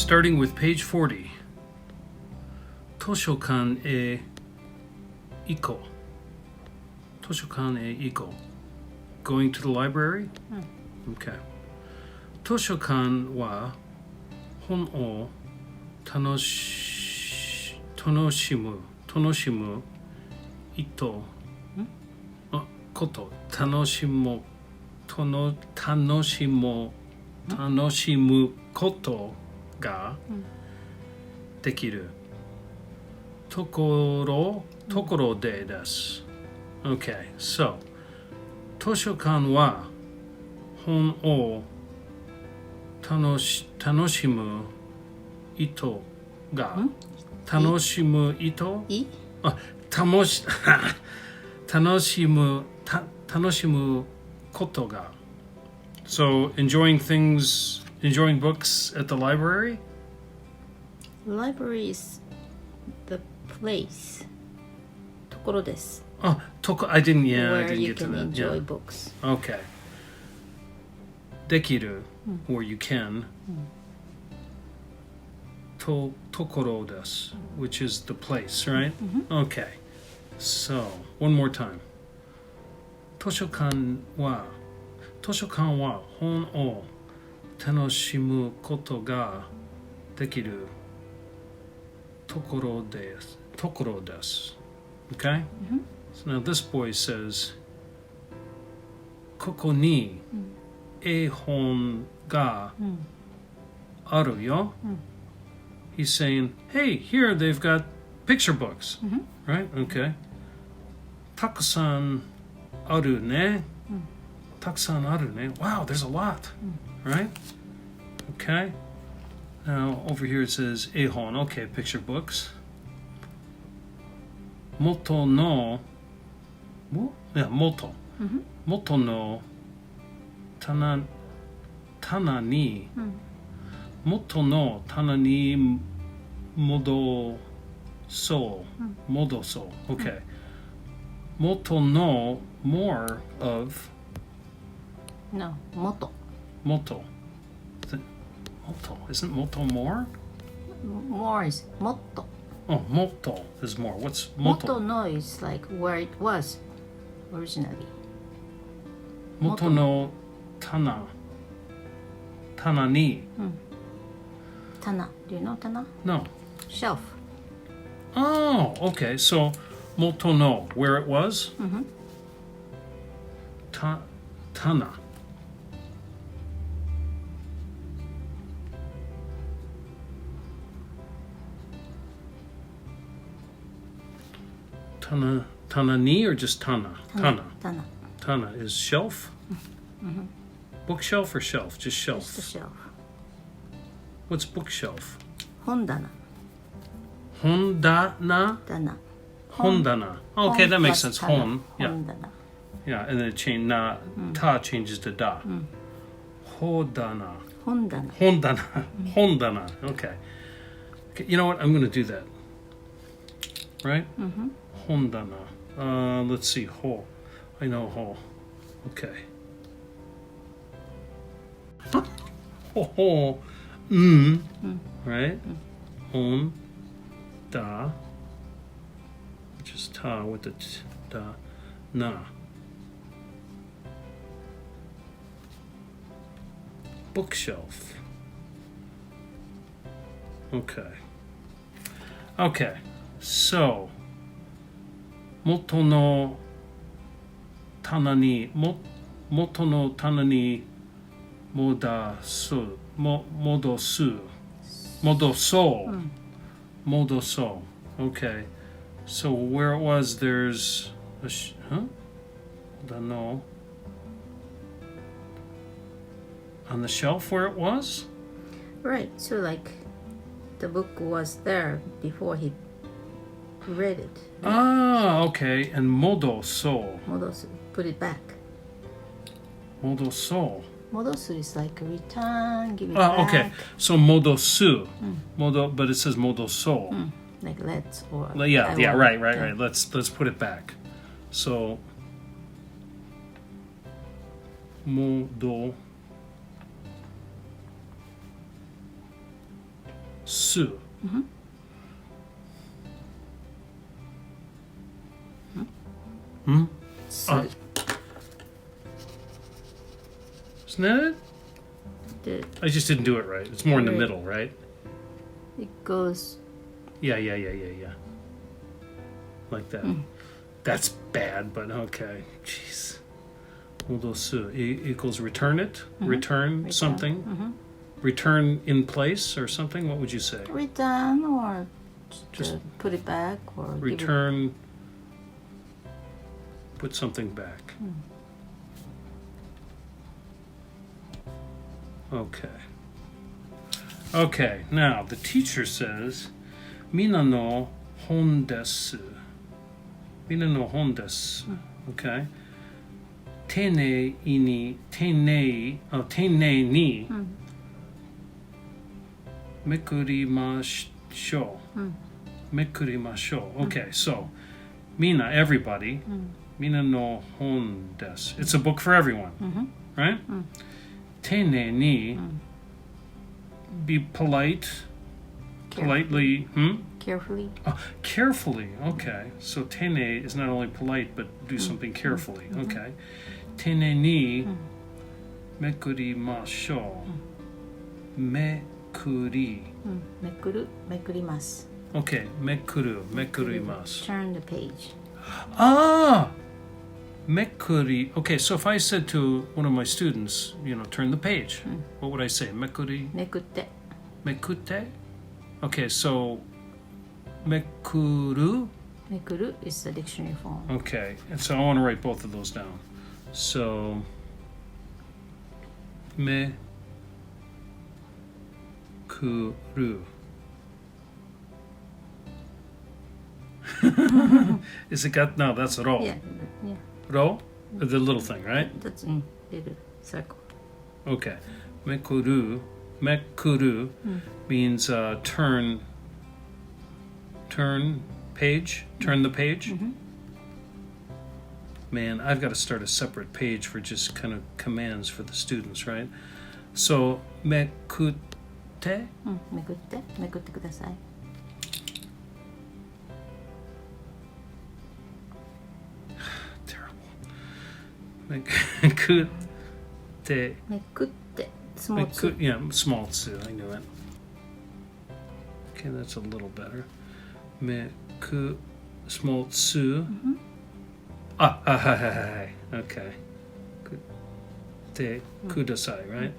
starting with page 40. 図書館へ行こう。図書館へ行こう。Going to the library? Okay. 図書館は本を楽しむ人こと楽しむことができるところでです。Okay, so 図書館は本を楽しむ人が楽しむことが So enjoying books at the library? Library is the place. ところです。I didn't Where get you to can that. enjoy Yeah. books. Okay. できる or you can ところです which is the place, right? Okay. So, one more time. 図書館は本を楽しむことができるところです。Okay? So now this boy says, ここに絵本があるよ。He's saying, hey, here they've got picture books. Right? Okay. たくさんあるね。Wow, there's a lot. Right? Okay. Now over here it says 絵本. Okay, picture books. 元の棚に元の棚に戻そう。Okay. 元の more of No, 元 Isn't 元 more? More is もっと Oh, 元 is more. What's 元の is like where it was originally. 元の棚に棚 Do you know 棚? No. Shelf. Oh, okay. So 元の where it was? 棚Tana ni or just Tana? Tana is shelf? Bookshelf or shelf? Just shelf. Just a shelf. What's bookshelf? 本棚 Hondana? 棚 Hondana. Okay, that makes sense. 本 Hon. Yeah. 棚 Yeah, and then it change na ta changes to da. Hodana. 本棚 Hondana. Okay. You know what? I'm going to do that. Right? Hondana. Let's see. Ho. I know ho. Okay. Ho. Right? Hon. Da. Which is ta with the da. Na. Bookshelf. Okay. So, 元の棚に戻そう。Okay. So where it was, there's a don't know. On the shelf where it was? Right, so like the book was there before he read it. Ah, okay. And modoso. 戻す Put it back. Modoso. 戻す is like return, give it Ah, back. okay. So modosu. But it says modoso. Like let's or Yeah, I yeah, want. right. Let's put it back. So す。Hmm? す Isn't that it? で I just didn't do it right. It's more in the Right. middle, right? it goes Yeah. Like that. That's bad, but okay. Jeez. 戻す equals return it? Return something? Return in place or something? What would you say? return or Just put it back or give it Return. Put something back. Okay. Okay, now the teacher says, Mina no hon desu. Mina no hon desu. Okay. Teinei ni mekurimashou. Mekurimashou. Okay, so Mina, everybody. Mina no hon desu. It's a book for everyone, right? Teinei ni, be polite, politely, carefully. carefully. Okay, so teinei is not only polite but do something carefully. Okay, teinei ni mekurimashou. Mekuri. めくるめくります Okay, mekurimasu. turn the page Ah, mekuri. Okay, so if I said to one of my students, turn the page, what would I say? Mekuri, めくって mekute? Okay, so mekuru. めくる is the dictionary form Okay, and so I want to write both of those down. So, mekuru. Is it got? No, that's ro. yeah Ro? The little thing, right? that's in little circle Okay. Mekuru means turn page, turn the page. Man, I've got to start a separate page for just kind of commands for the students, right? So, mekute, めくってめくってください terrible. Mekute, めくってスモーツ yeah, small tsu, I knew it. Okay, that's a little better. Meku, small tsu. Hi. Okay. Kute kudasai, right?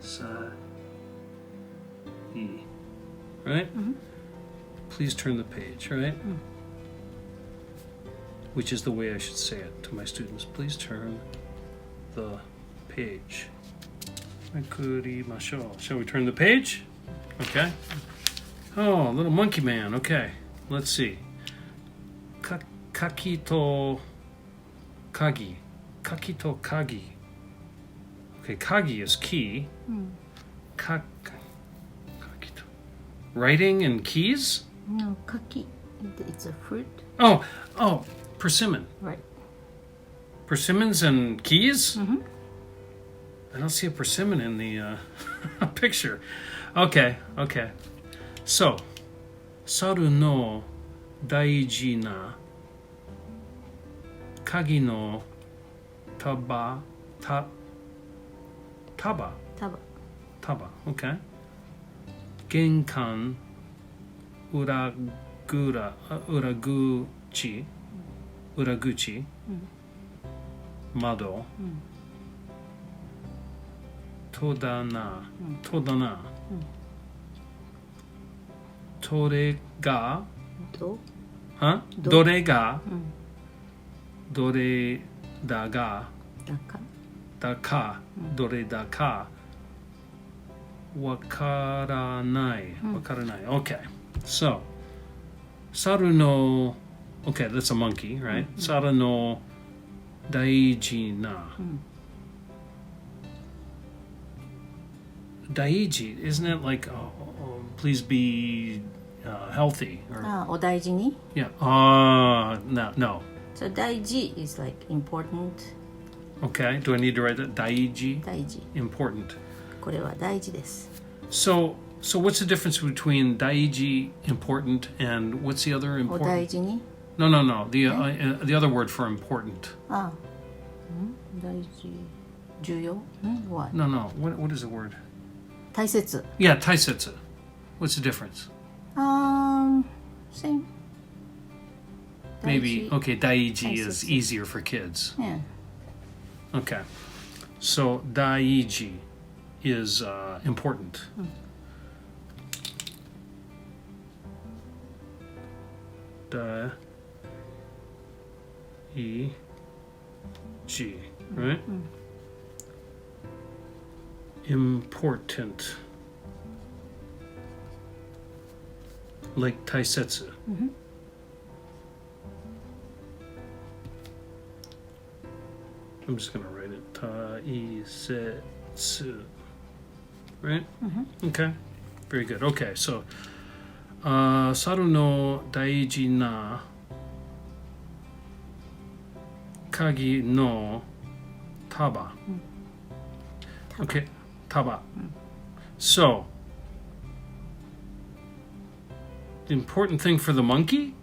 Kudasai. Right? Please turn the page, right? Which is the way I should say it to my students. Please turn the page. Mekurimashou. Shall we turn the page? Okay. Oh, little monkey man. Okay. Let's see. Kaki to kagi. Kaki to kagi. Okay, kagi is key. Kaki to. Writing and keys? no 柿 it's a fruit Oh, persimmon. right Persimmons and keys? I don't see a persimmon in the picture. Okay. So, saru no daiji na kagi no taba. taba Okay. Genkan uraguchi. Mado. Todana. Tore ga. ど Huh? Dore ga. Dore da ga. だか Da ka. Dore da ka. Wakaranai. Okay. So, saru no. Okay, that's a monkey, right? Saru no daiji na. Daiji, isn't it like, please be healthy? Or, お大事に yeah. No. so 大事 is like important Okay, do I need to write that? Daiji? 大事。 Important. これは大事です。 So what's the difference between daiji, important, and what's the other お大 important? 事に。 No. The other word for important. あ、大事。重要。What? No. What is the word? 大切。 Yeah, taisetsu. What's the difference? Same. Maybe, 大事 okay, daiji is Taisetsu. easier for kids. Yeah. Okay. So daiji is important. Daiji, right? Important. Like taisetsu. I'm just going to write it. Taisetsu. Right? Okay. Very good. Okay, so saru no daiji na kagi no taba. Okay, taba. So, the important thing for the monkey?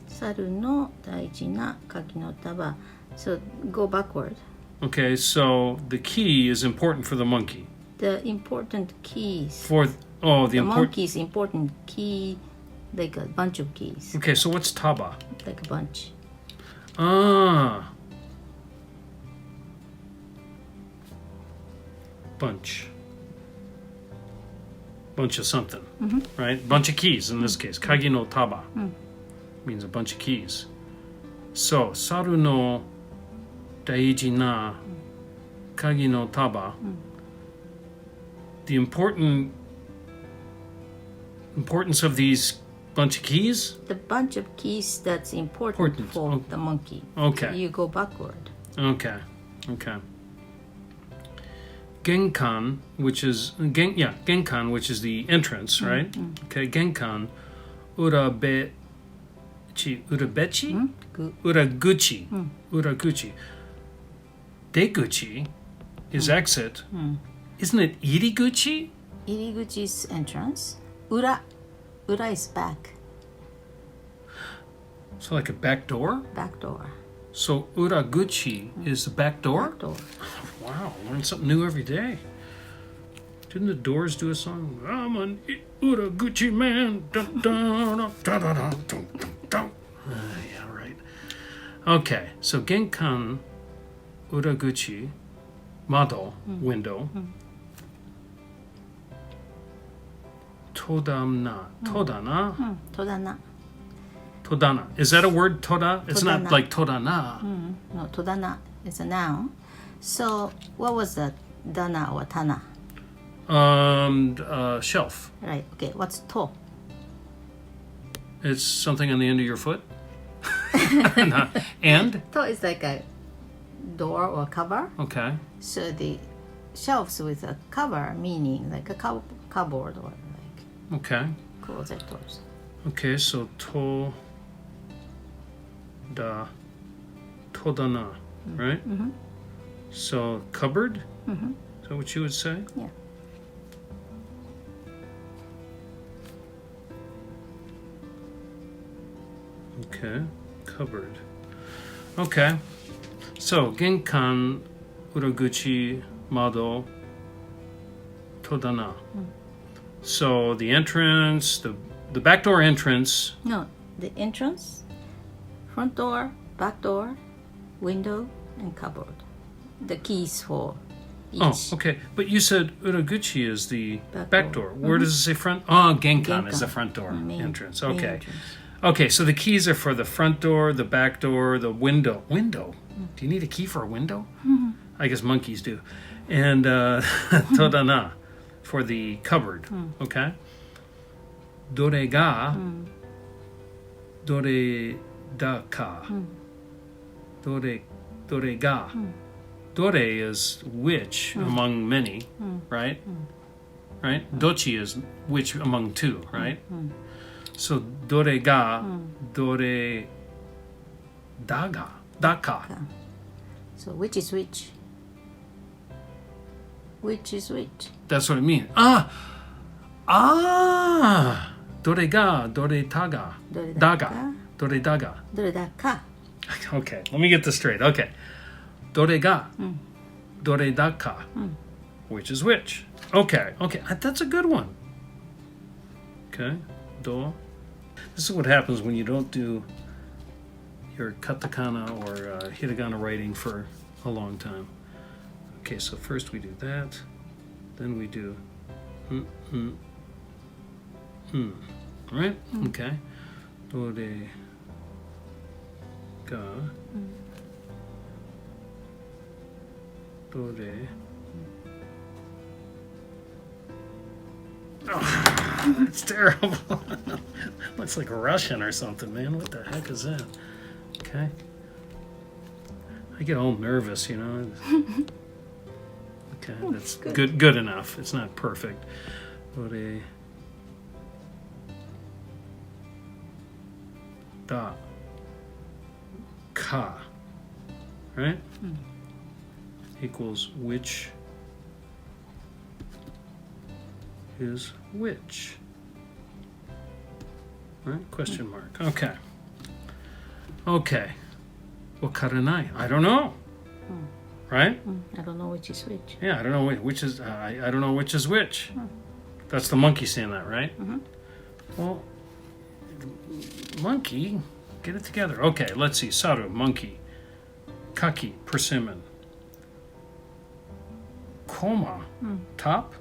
猿の大事な鍵の束。So go backward. Okay, so the key is important for the monkey. The important keys. For the The important. monkey's important key, like a bunch of keys, Okay, so what's taba? like a bunch. Ah. Bunch of something, right? Bunch of keys in this case. Kagi no taba means a bunch of keys. So, saru no daiji na kagi no taba. The importance of these bunch of keys? The bunch of keys that's important Important, for okay. the monkey. Okay. So you go backward. Okay. Genkan, which is genkan, which is the entrance, right? Okay, genkan, urabechi, uraguchi, uraguchi. Deguchi is exit. Isn't it iriguchi? Iriguchi's entrance. Ura is back. So like a back door? Back door. So uraguchi is the back door? Back door. Wow, learn something new every day. Didn't the Doors do a song? I'm an uraguchi man. Dun, dun, dun, dun, dun, dun, dun, dun. Yeah, right. Okay, so genkan, uraguchi, mado, window. Todana. Todana. Todana. Todana. Is that a word, toda? It's not Todana. like todana. No, todana is a noun. So what was the dana or tana? Shelf. Right. Okay. What's to? It's something on the end of your foot. No. And? To is like a door or cover. Okay. So the shelves with a cover, meaning like a cupboard or like Okay. closet doors. Okay, so todana, right? So cupboard? Is that what you would say? Yeah. Okay, cupboard. Okay. So genkan, uraguchi, mado, todana. So the entrance, the back door entrance. No, the entrance, front door, back door, window, and cupboard. The keys for each. Oh, okay. But you said uraguchi is the Back back door. door. Where does it say front? Oh, genkan is the Genkan. front door Main- entrance. main Okay. entrance. Okay, so the keys are for the front door, the back door, the window. Window? Do you need a key for a window? I guess monkeys do. And todana for the cupboard. Okay? Dore ga, dore da ka. Dore ga. Dore is which among many, right? Right? Dochi is which among two, right? So dore ga, dore daka. So which is which? Which is which? That's what I mean. どれが、どれだが、だが、どれだが。どれだか。Okay, let me get this straight. Okay. どれが、どれだか。Which is which? Okay, okay. That's a good one. Okay. Do. This is what happens when you don't do your katakana or hiragana writing for a long time. Okay, so first we do that. Then we do right? Okay. どれがどれ Oh, that's terrible. Looks like Russian or something, man. What the heck is that? Okay. I get all nervous, you know. Okay, that's good enough. It's not perfect. Dore da ka. Right? Equals which is which. Right? Question mark. Okay. Okay. Wakaranai. I don't know. Right? I don't know which is which. Yeah, I don't know which is. I don't know which is which. That's the monkey saying that, right? Well, monkey, get it together. Okay, let's see. Saru, monkey. Kaki, persimmon. Koma, top.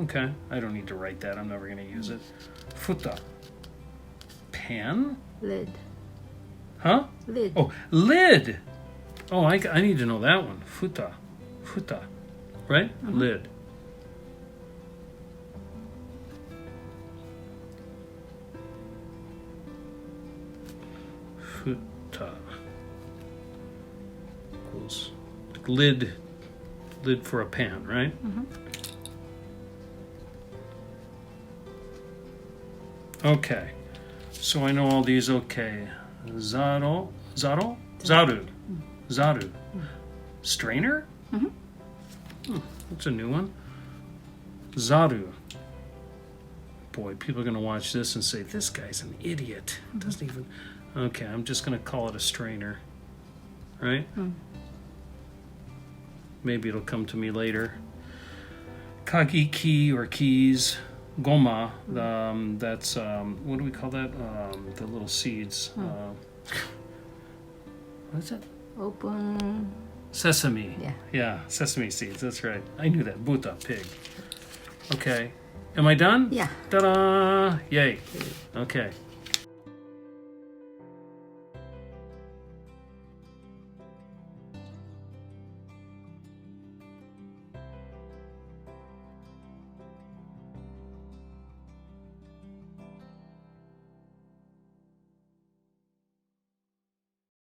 Okay, I don't need to write that. I'm never going to use it. Futa, pan. Lid. Huh? Lid. Oh, lid. Oh, I need to know that one. Futa, right? Lid. Futa equals lid for a pan, right? Okay, so I know all these. Okay, zaru. Strainer? That's a new one. Zaru. Boy, people are going to watch this and say, this guy's an idiot. Doesn't even... Okay, I'm just going to call it a strainer. Right? Maybe it'll come to me later. Kagi, key or keys. Goma. That's, what do we call that? The little seeds. What is it? Open. Sesame. Yeah, sesame seeds. That's right. I knew that. Buta, pig. Okay. Am I done? Yeah. Ta-da! Yay. Okay.